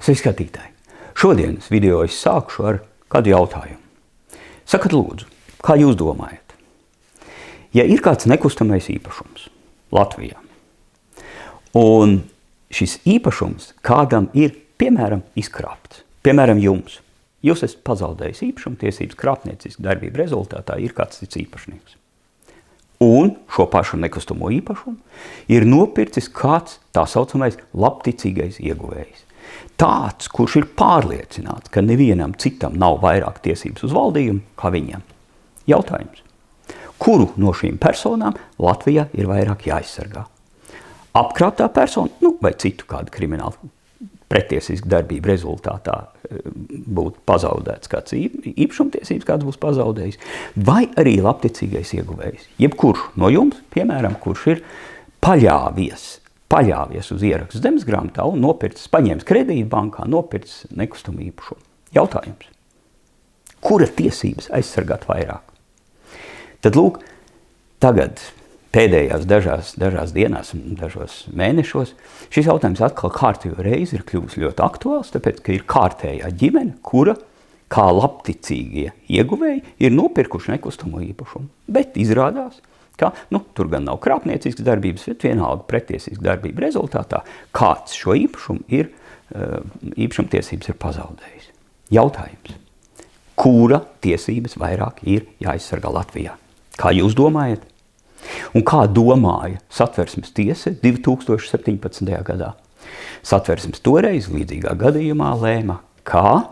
Sveiki, skatītāji! Šodienas video es sākšu ar kādu jautājumu. Sakat lūdzu, kā jūs domājat? Ja ir kāds nekustamais īpašums Latvijā, un šis īpašums kādam ir, piemēram, izkrāpts, piemēram, jums, jūs esat pazaudējis īpašumu tiesības krāpniecisku darbību rezultātā ir kāds cits īpašnieks. Un šo pašu nekustamo īpašumu ir nopircis kāds tā saucamais labticīgais ieguvējs. Tāds, kurš ir pārliecināts, ka nevienam citam nav vairāk tiesības uz valdījumu kā viņam. Jautājums. Kuru no šīm personām Latvijā ir vairāk jāaizsargā? Apkrāptā persona, vai citu kādu kriminālu pretiesisku darbību rezultātā būtu pazaudēts kāds īpašumtiesības, kāds būs pazaudējis, vai arī labticīgais ieguvējs. Jebkurš no jums, piemēram, kurš ir paļāvies uz ierakstu zemesgrāmatā un paņēmis kredītu bankā, nopircis nekustamu īpašumu. Jautājums. Kura tiesības aizsargāt vairāk? Tad lūk, tagad pēdējās dažās dienās un dažos mēnešos šis jautājums atkal kārtējo reizi ir kļuvis ļoti aktuāls, tāpēc, ka ir kārtējā ģimene, kura kā labticīgie ieguvēji ir nopirkuši nekustamo īpašumu. Bet izrādās, ka tur gan nav krāpnieciskas darbības, bet vienalga pretiesiskas darbība rezultātā kāds šo īpašumtiesības ir pazaudējis. Jautājums. Kura tiesības vairāk ir jāaizsargā Latvijā? Kā jūs domājat? Un kā domāja Satversmes tiesa 2017. gadā? Satversmes toreiz līdzīgā gadījumā lēma, ka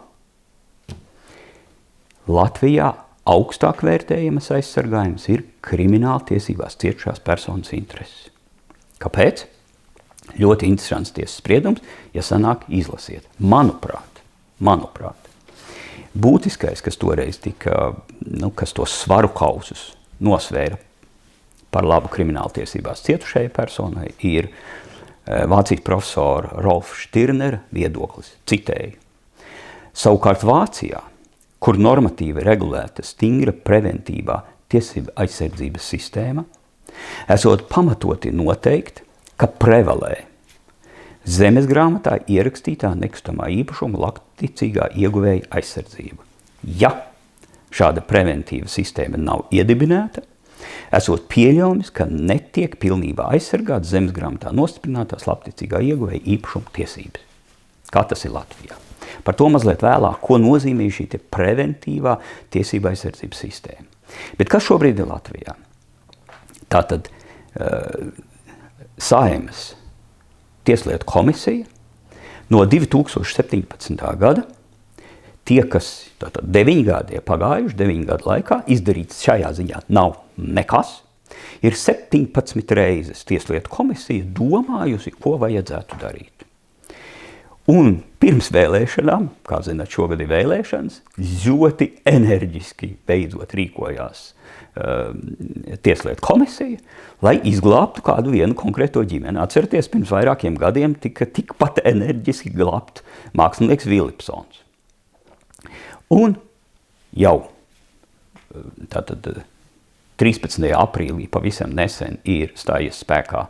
Latvijā augstāk vērtējamas aizsargājums ir krimināla tiesībās cietušās personas intereses. Kāpēc? Ļoti interesants tiesas spriedums, ja sanāk izlasiet. Manuprāt, būtiskais, kas toreiz tika, kas tos svaru kausus nosvēra par labu krimināla tiesībās cietušajai personai, ir Vācijas profesora Rolfa Štirnera viedoklis. Citēju. Savukārt Vācijā, kur normatīvi regulēta stingra preventīvā tiesība aizsardzības sistēma, esot pamatoti noteikt, ka prevalē zemesgrāmatā ierakstītā nekustamā īpašuma labticīgā ieguvēja aizsardzība. Ja šāda preventīva sistēma nav iedibināta, esot pieļaujams, ka netiek pilnībā aizsargāts zemesgrāmatā nostiprinātās labticīgā ieguvēja īpašuma tiesības. Kā tas ir Latvijā? Par to mazliet vēlāk, ko nozīmē šī preventīvā tiesība aizsardzības sistēma. Bet kas šobrīd ir Latvijā? Tātad Saeimas tieslietu komisija no 2017. gada tie, kas 9 gadi ir pagājuši, 9 gadu laikā izdarīts šajā ziņā nav nekas, ir 17 reizes tieslietu komisija domājusi, ko vajadzētu darīt. Un pirms vēlēšanām, kā zināt, šogad ir vēlēšanas, ļoti enerģiski beidzot rīkojās tieslietu komisija, lai izglābtu kādu vienu konkrēto ģimeni. Atcerieties, pirms vairākiem gadiem tika tikpat enerģiski glābt mākslinieks Vilipsons. Un jau tātad 13. aprīlī pavisam nesen ir stājies spēkā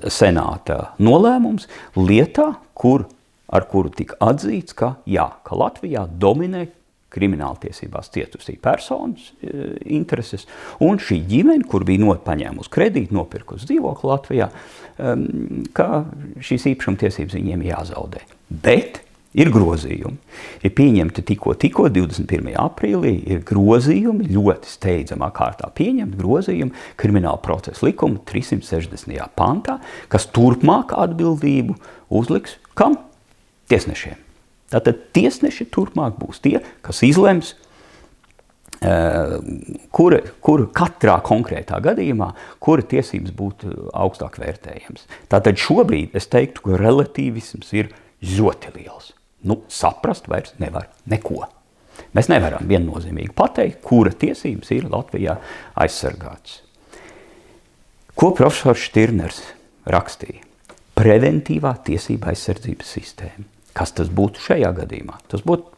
senāta nolēmums lietā, ar kuru tika atzīts, ka Latvijā dominē krimināltiesībās cietusī personas intereses, un šī ģimene, kur bija paņēmusi kredītu, nopirkusi dzīvokli Latvijā, ka šīs īpašumtiesības viņiem jāzaudē. Bet ir grozījumi. Ir pieņemti tikko 21. aprīlī, ir grozījumi, ļoti steidzamā kārtā pieņemti grozījumi Krimināla procesa likuma 360. pantā, kas turpmāk atbildību uzliks kam? Tiesnešiem. Tātad tiesneši turpmāk būs tie, kas izlems, kura katrā konkrētā gadījumā, kura tiesības būtu augstāk vērtējams. Tātad šobrīd es teiktu, ka relatīvisms ir ļoti liels. Saprast vairs nevar neko. Mēs nevaram viennozīmīgi pateikt, kura tiesības ir Latvijā aizsargāts. Ko profesors Štirners rakstīja? Preventīvā tiesība aizsardzības sistēma. Kas tas būtu šajā gadījumā? Tas būtu,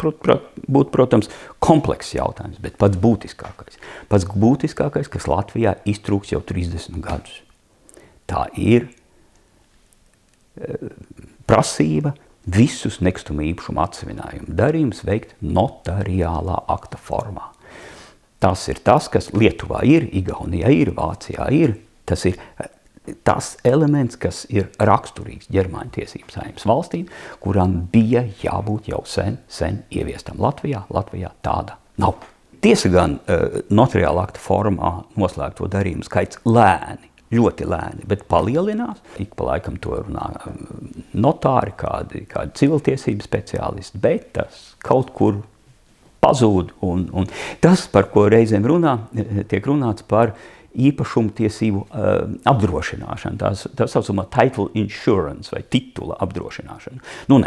protams, komplekss jautājums, bet pats būtiskākais. Pats būtiskākais, kas Latvijā iztrūks jau 30 gadus. Tā ir prasība visus nekustamo īpašumu atsevinājumu darījumus veikt notariālā akta formā. Tas ir tas, kas Lietuvā ir, Igaunijā ir, Vācijā ir. Tas ir tas elements, kas ir raksturīgs ģermāņu tiesību saimnes valstīm, kurām bija jābūt jau sen ieviestam Latvijā. Latvijā tāda nav. Tiesa gan notariāla akta formā noslēgto darījumu skaits lēni, ļoti lēni, bet palielinās. Ik pa laikam to runā notāri, kādi civiltiesību speciālisti, bet tas kaut kur pazūd. Un tas, par ko reizēm tiek runāts par īpašumu tiesību apdrošināšanu, tā saucamā title insurance vai titula apdrošināšanu. Nu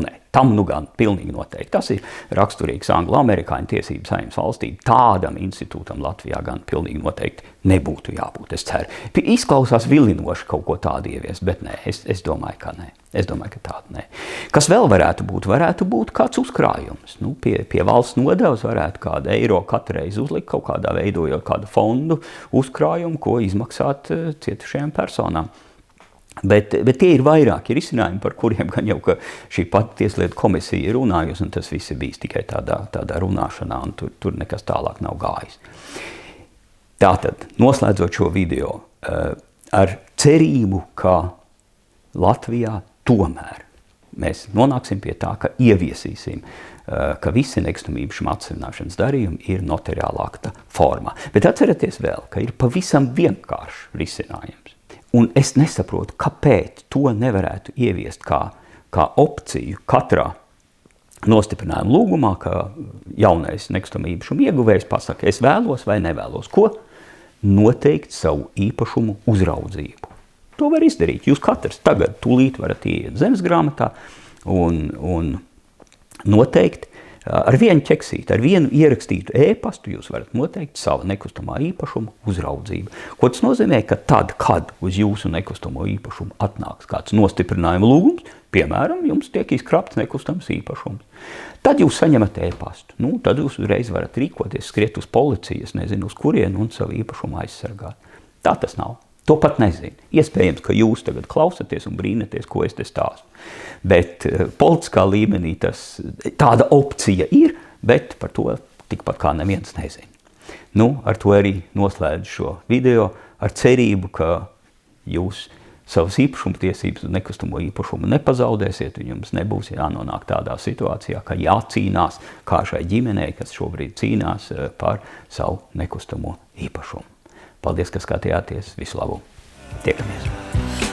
nē, tam nu gan pilnīgi noteikti. Tas ir raksturīgs anglo-amerikāņu tiesību saimnes valstīm. Tādam institūtam Latvijā gan pilnīgi noteikti nebūtu jābūt. Es ceru. Izklausās vilinoši kaut ko tādu ieviest, bet nē, es domāju, ka nē. Es domāju, ka tāda nē. Kas vēl varētu būt kāds uzkrājums. Nu, pie valsts nodevas varētu kādu eiro katru reizi uzlikt, kaut kādā veidojot kādu fondu uzkrājumu, ko izmaksāt cietušajām personām. Bet tie ir vairāki risinājumi, par kuriem gan jau ka šī pati Tieslietu komisija ir runājusi, un tas viss ir bijis tikai tādā runāšanā, un tur nekas tālāk nav gājis. Tātad, noslēdzot šo video, ar cerību, ka Latvijā tomēr mēs nonāksim pie tā, ka ieviesīsim, ka visi nekustamību atsevināšanas darījumi ir notariāla akta formā. Bet atcerieties vēl, ka ir pavisam vienkāršs risinājums. Un es nesaprotu, kāpēc to nevarētu ieviest kā opciju katrā nostiprinājuma lūgumā, ka jaunais nekustamo īpašumu ieguvējs pasaka, es vēlos vai nevēlos. Ko? Noteikt savu īpašumu uzraudzību. To var izdarīt. Jūs katrs tagad tūlīt varat ieiet zemesgrāmatā un noteikt ar vienu ķeksīti, ar vienu ierakstītu e-pastu jūs varat noteikt savu nekustamā īpašumu uzraudzību. Ko tas nozīmē, ka tad, kad uz jūsu nekustamo īpašumu atnāks kāds nostiprinājuma lūgums, piemēram, jums tiek izkrāpts nekustams īpašums, tad jūs saņemat e-pastu. Nu, tad jūs uzreiz varat rīkoties, skriet uz policijas, nezinu uz kurienu un savu īpašumu aizsargāt. Tā tas nav. To pat nezinu. Iespējams, ka jūs tagad klausaties un brīnaties, ko es te stāstu. Bet politiskā līmenī tāda opcija ir, bet par to tikpat kā neviens nezina. Nu, ar to arī noslēdzu šo video ar cerību, ka jūs savas īpašuma tiesības un nekustamo īpašumu nepazaudēsiet, un jums nebūs jānonāk tādā situācijā, ka jācīnās kā šai ģimenei, kas šobrīd cīnās par savu nekustamo īpašumu. Paldies, ka skatījāties. Visu labu. Tiekamies.